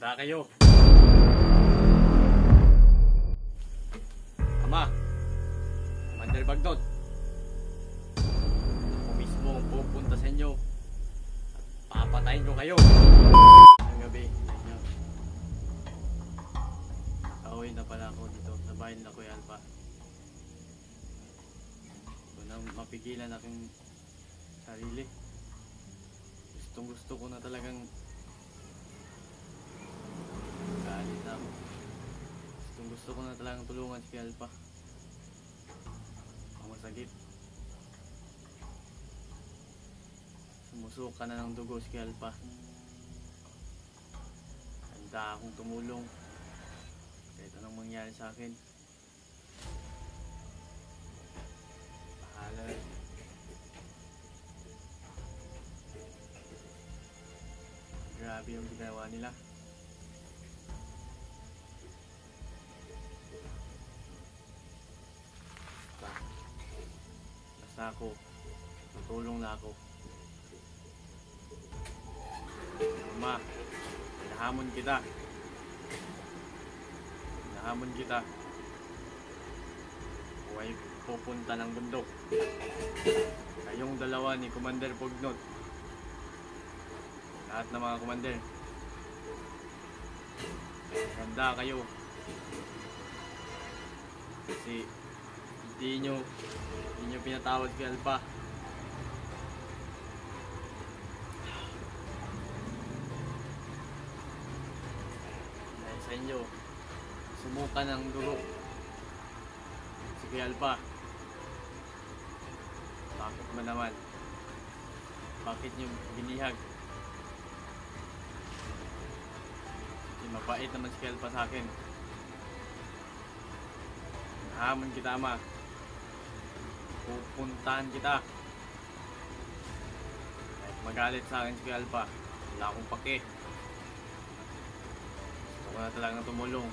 Handa kayo. Ama, Commander Bagnot, ako mismo ang pupunta sa inyo at papatayin ko kayo. Ang gabi sa inyo. Kauwi na pala ako dito sa bahay na Kuya Alpha. Nang mapigilan aking sarili, gustong gusto ko na talagang galit na ako. Gustong gusto ko na talagang tulungan si Alpha. Ang masakit, sumusuka na ng dugo si Alpha. Handa akong tumulong kahit anong mangyari sa akin. Bahala. Grabe yung ginawa nila. Basta ako, tutulong na ako. Ma, hinahamon kita. Hinahamon kita. Huwag pupunta ng bundok. Kayong dalawa ni Commander Bagnot. Lahat ng mga commander, handa kayo. Kasi hindi nyo pinatawad kay Alpha. Dahil sa inyo, sumuka ng dugo si Kuya Alpha. Bakit man naman? Bakit nyo binihag? Kasi mabait naman si Kuya Alpha sa akin. Nahamon kita, Ama. Pupuntahan kita. Kahit magalit sa akin si Kuya Alpha, wala akong pake. Gusto ko na talagang tumulong.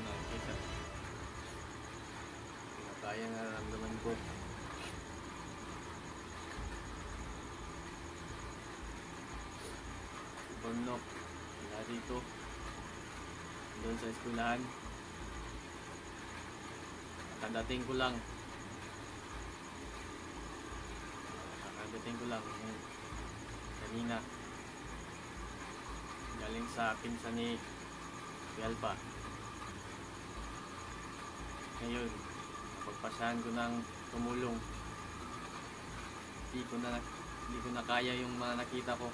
Nakikita. Kaya na naramdaman ko. Si Bonok, wala dito. Doon sa eskwelahan. Kakadating ko lang kanina, galing sa pinsan ni Alpha. Ngayon, pagpasahan ko ng tumulong. Hindi ko na kaya yung mga nakita ko.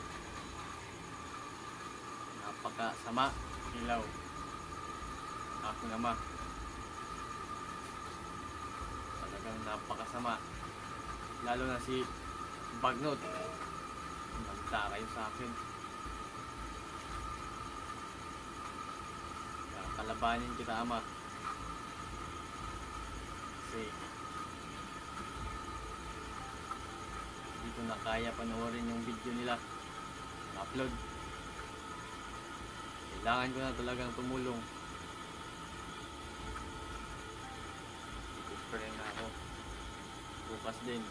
Napakasama ilaw aking ama. Talagang napakasama. Lalo na si Bagnot. Magda kayo sa akin. Kalabanin kita, Ama. Kasi hindi ko na kaya panoorin yung video nila. Upload. Kailangan ko na talagang tumulong. Pwede na ako. Bukas din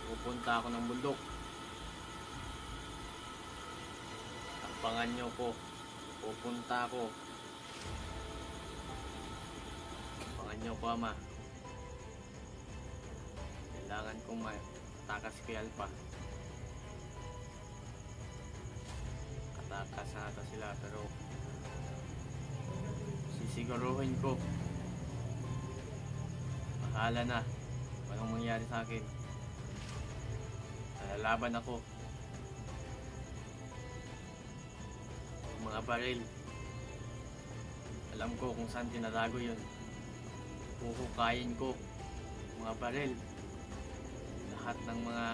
pupunta ako ng bundok. Abangan nyo ko. Pupunta ako. Abangan nyo ko, Ama. Kailangan kong matakas kay Alpha. Katakas na ata sila, pero sisiguruhin ko. Bahala na kung anong mangyari sa akin. Lalaban ako. Yung mga baril, alam ko kung saan tinatago yun. Huhukayin ko mga baril. Lahat ng mga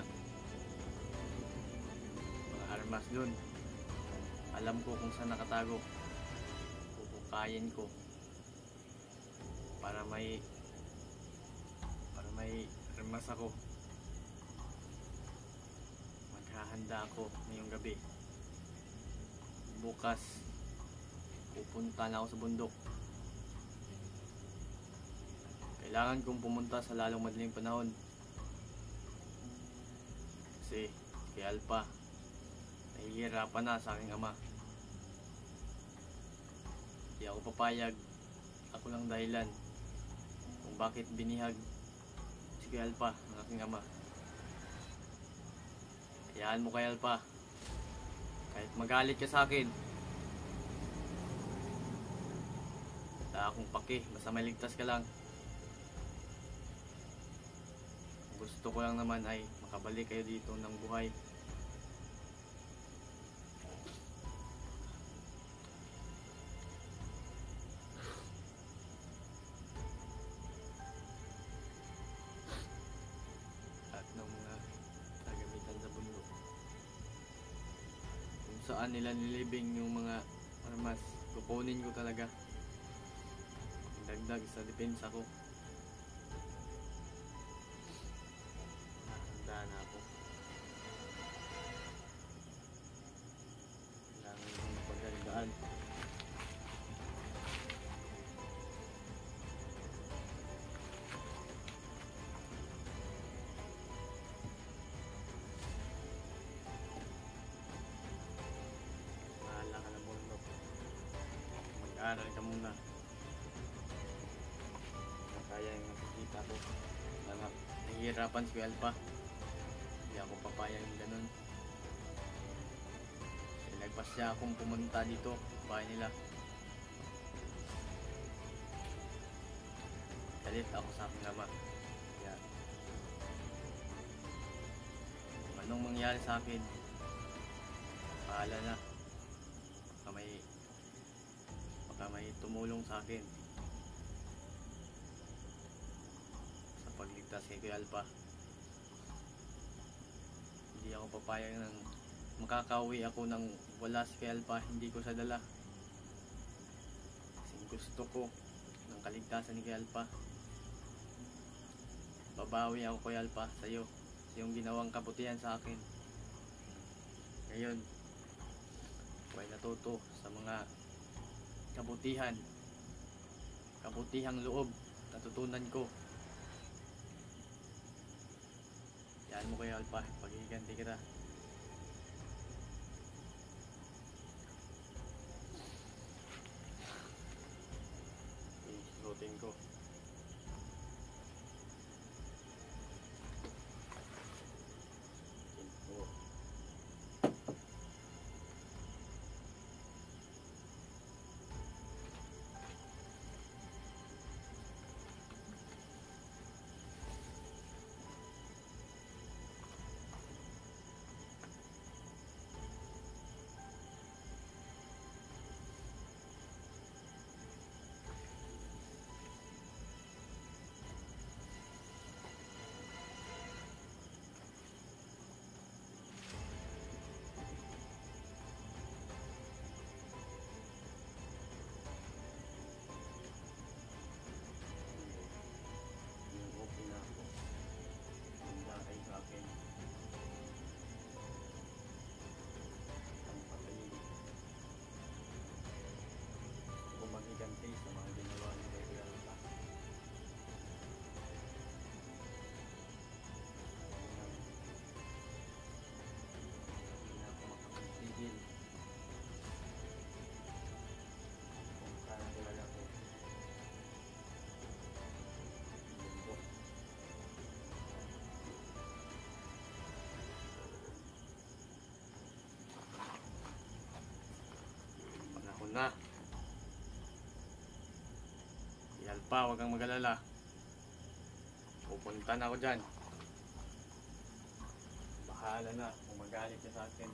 armas dun, alam ko kung saan nakatago. Huhukayin ko para may armas ako. Maghahanda ako ngayong gabi. Bukas pupunta na ako sa bundok. Kailangan kong pumunta sa lalong madaling panahon. Kasi kay Alpha, nahihirapan na sa aking ama. Di ako papayag. Ako lang dahilan kung bakit binihag si Kuya Alpa ng aking ama. Hayaan mo Kuya Alpa. Kahit magalit ka sa akin, wala akong paki, basta maligtas ka lang. Gusto ko lang naman ay makabalik kayo dito ng buhay. At ng mga kagamitan sa bundok, kung saan nila nilibing yung mga armas, kukunin ko talaga. Dagdag sa depensa ko. Handa na ako. Kailangan ko mapaghandaan. Mahala ka na muna. Mag-aaral ka muna. Kaya yung nakikita ko na nahihirapan si Kuya Alpa. Hindi ako papayag yung ganun. Nagpas siya akong pumunta dito, bahay nila. Galit ako sa aking ama. Kaya kung anong mangyari sa akin, bahala na. Baka may tumulong sa akin pagligtas kay Kuya Alpa. Hindi ako papayag ng makakauwi ako ng wala si Kuya Alpa, hindi ko siya dala. Kasi gusto ko ng kaligtasan ni Kuya Alpa. Babawi ako Kuya Alpa sa iyo, sa iyong ginawang kabutihan sa akin. Ngayon, ako'y natuto sa mga kabutihang loob natutunan ko. Yan mo Kuya Alpa, paghiganti kita. Susutin ko. Ganti sa mga ginawa ni Kuya Alpa. Hindi na ako makapagpigil kung kaya kilala ko mundo. Panahon na. Alpa, huwag kang mag-alala. Pupunta na ako dyan. Bahala na kung magalit ka sa akin.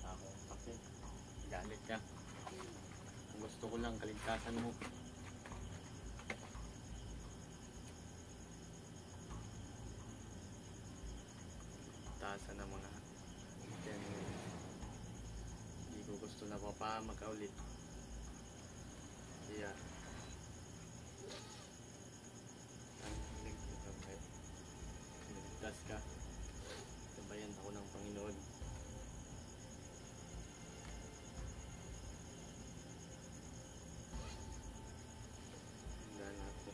Ako, pati. Galit ka. Ang gusto ko lang, kaligtasan mo. Tasan ng mga yan. Hindi ko gusto na papahamak ka ulit. Yeah. Niligtas ka. Sabayan ako ng Panginoon. Handa na ako.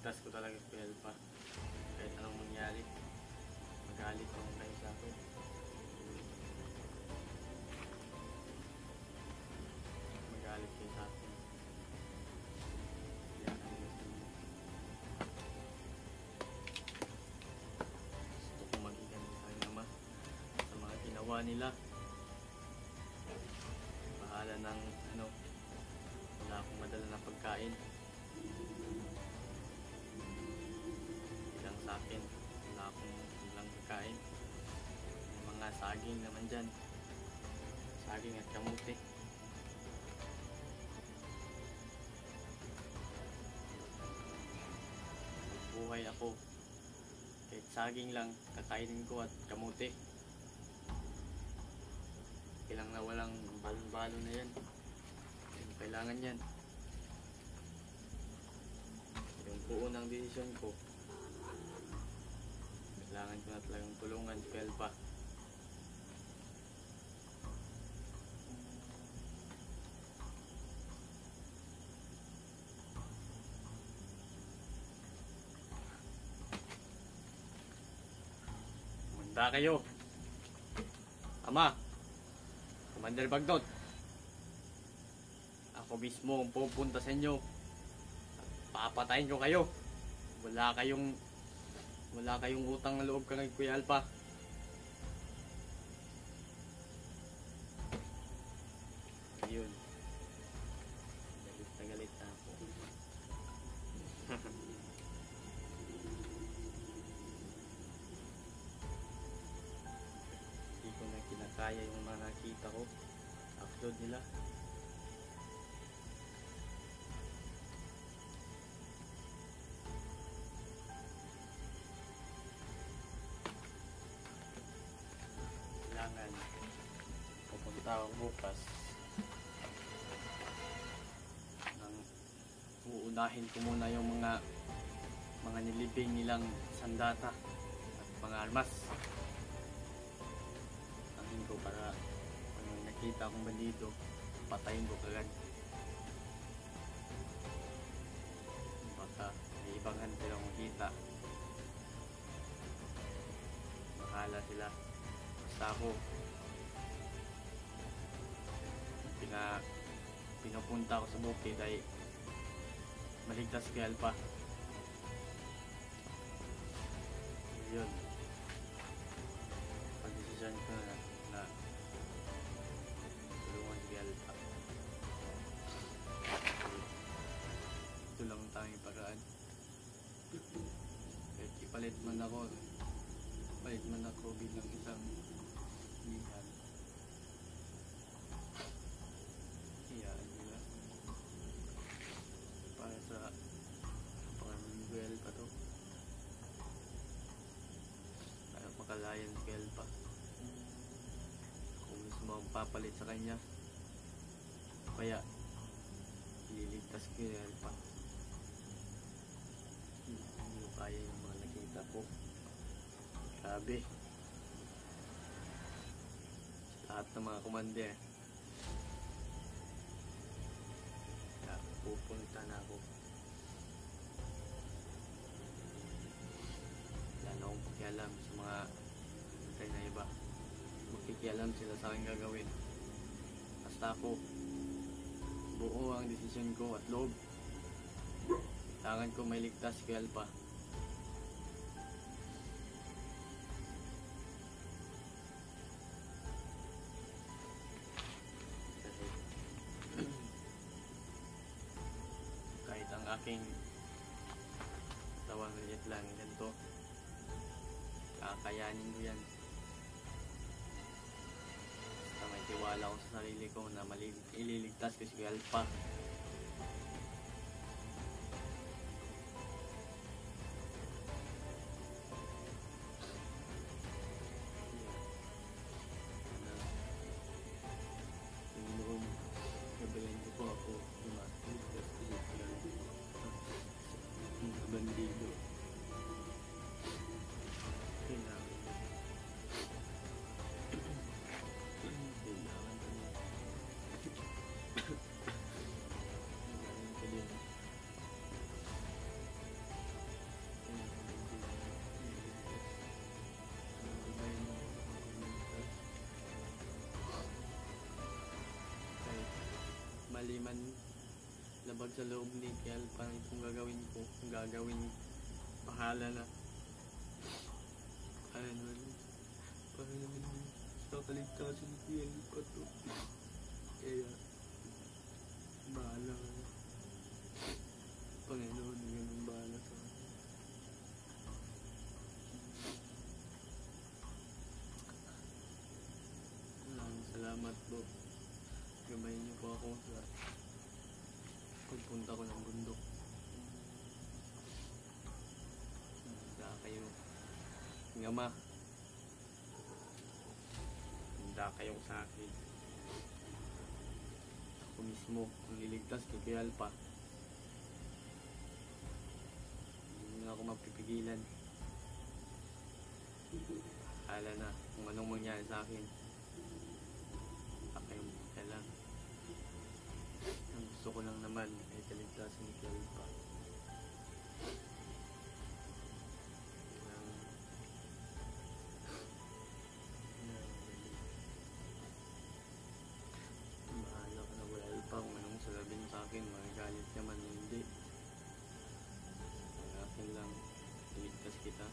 Ililigtas ko talaga si Alpha. Kahit anong mangyari, magalit kung kayo sa akin. Magalit kayo sa akin. Gusto ko magigan sa aking ama sa mga ginawa nila. Bahala ng ano, wala akong madala na pagkain. Ilang sa akin, wala akong ilang pagkain. May mga saging naman dyan. Saging at kamuti. Buhay ako. Kahit saging lang, kakainin ko at kamuti. Kailang na walang balon-balo na yan. Kailangan yan. Yung buo ng desisyon ko, kailangan ko na talagang tulungan si Alpha. Manda kayo. Ama, Commander Bagdot, ako mismo ang pupunta sa inyo. Papatayin ko kayo. Wala kayong utang na loob kay Kuya Alpha. Ayun. Galit na galit na ako. Hindi ko na kinakaya yung mga nakita ko. Upload nila. Kailangan pupunta ako bukas nang uunahin ko muna yung mga nilibing nilang sandata at mga armas. Tangin ko para kung may nakita akong bandido, patayin ko kagad. Baka may ibang hante lang makita. Bahala sila. Basta ako, pinupunta ako sa bukid ay maligtas kay Alpha. Yun, pag-desisyon ko na tulungan si Alpha. Ito lang ang tanging paraan. Kahit ipalit man ako bilang isang lihan. Iyaan nila. Para sa pang-well pa to. Para makalayan si Alpha. Kung gusto mo papalit sa kanya, kaya ililigtas ko si Alpha. Hindi ko kaya yung mga nakita ko. Grabe. Lahat ng mga commander. Kaya pupunta na ako. Wala na akong pakialam sa mga hintay na iba. Magkikialam sila sa aking gagawin. Basta ako, buo ang desisyon ko at loob. Kailangan ko may ligtas kay Alpha. Aking tawang liit lang ganito, kakayanin ko yan. Basta may tiwala ko sa sarili ko na ililigtas ko si Alpha. Bandido. Kailangan ko man labag sa loob ni Kuya Alpha itong gagawin ko, gagawin, bahala na. Paano sa kaligtasan ni Kuya Alpha to. Kaya bahala ka na. Panginoon, yun ang bahala sa akin. Maraming salamat po. Gamayin niyo po ako sa pagpunta ko ng bundok. Handa kayo. Ngama. Handa kayong sa akin. Ako mismo ang liligtas kay Kuya Alpha. Hindi na ako mapipigilan. Hala na kung anong mangyari sa akin. Kayong lang. Ang gusto ko lang naman ay kaligtasan ni Kuya Alpha. Bahala ka na Kuya Alpha kung anong sasabihin sa akin. Magagalit naman hindi. Ang akin lang, iligtas kita.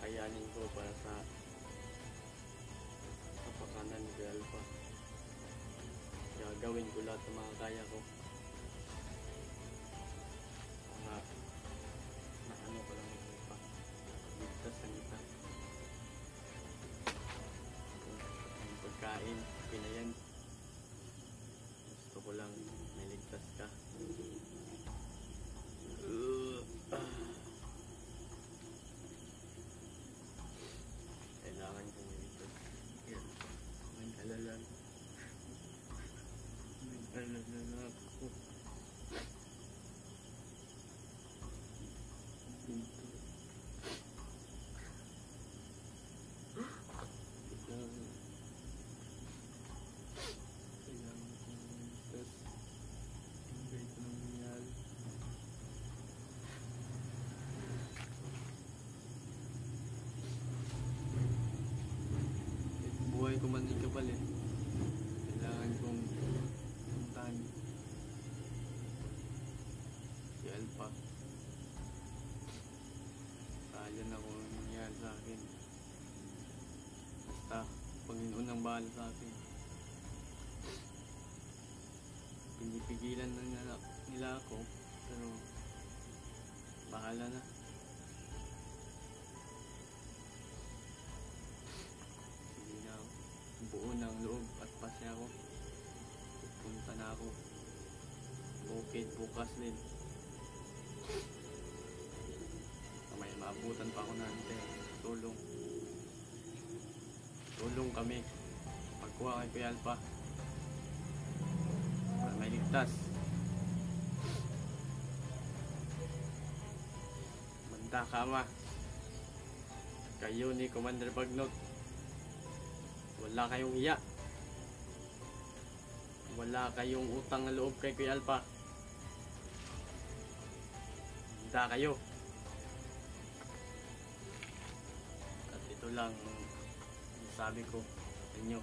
Kakayanin ko para sa kapakanan ni Kuya Alpha. Gagawin ko lahat ng mga kaya ko. Ano ko lang yung Alpha. Ligtas ang kita. Ang pagkain, pinayan. Gusto ko lang may ligtas ka. Kailangan ko ligtas. Yan. Mag-alala. Mag-alala ako. Dito. Kailangan ko ligtas. Hanggang ito nang nangyari. Buhay ko man din kapal eh. Kailangan kong puntahan si Alpha. Kaya na kung anong nangyari sa akin. Basta Panginoon ang bahala sa akin. Pinipigilan na nila ako, pero bahala na. Hindi na buo ng loob at pasya ako. Pupunta na ako. Bukid bukas din. May maabutan pa ako nante. Tulong. Tulong kami. Pagkuha kay Kuya Alpha. Para may ligtas. Manda kama. Kayo ni Commander Bagnot. Wala kayong iya. Wala kayong utang na loob kay Kuya Alpha. Manda kayo. At ito lang sabi ko sa inyo.